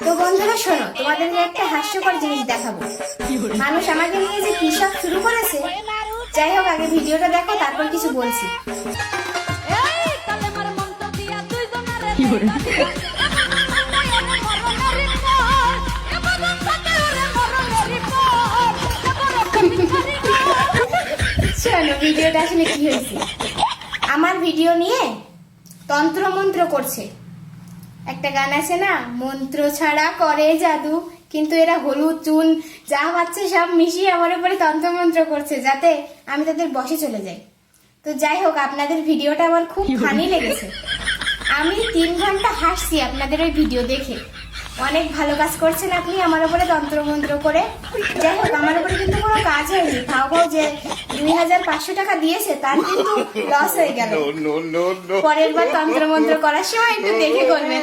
তো বন্ধুরা শোনো, তোমাদেরকে একটা হাস্যকর জিনিস দেখাবো। মানুষ আমাকে নিয়ে যে কি সব শুরু করেছে। যাই হোক, আগে ভিডিওটা দেখো, তারপর কিছু বলছি। শোনো ভিডিওটা আসলে কি হয়েছে। আমার ভিডিও নিয়ে তন্ত্র মন্ত্র করছে। একটা গান আছে না, মন্ত্র ছাড়া করে জাদু, কিন্তু এরা হলুদ চুন যা পাচ্ছে সব মিশিয়ে আমার উপরে তন্ত্র মন্ত্র করছে, যাতে আমি তাদের বসে চলে যাই। তো যাই হোক, আপনাদের ভিডিওটা আমার খুব ফানি লেগেছে। আমি 3 ঘন্টা হাসছি আপনাদের ওই ভিডিও দেখে। অনেক ভালো কাজ করছেন আপনি আমার উপরে তন্ত্র মন্ত্র করে। যাই হোক, আমার উপরে কিন্তু কোনো কাজ হয়নি। ভাবো যে 2500 টাকা দিয়েছে, তার কিন্তু লস হয়ে গেল। পরের বার তন্ত্র মন্ত্র করার সময় একটু দেখে করবেন।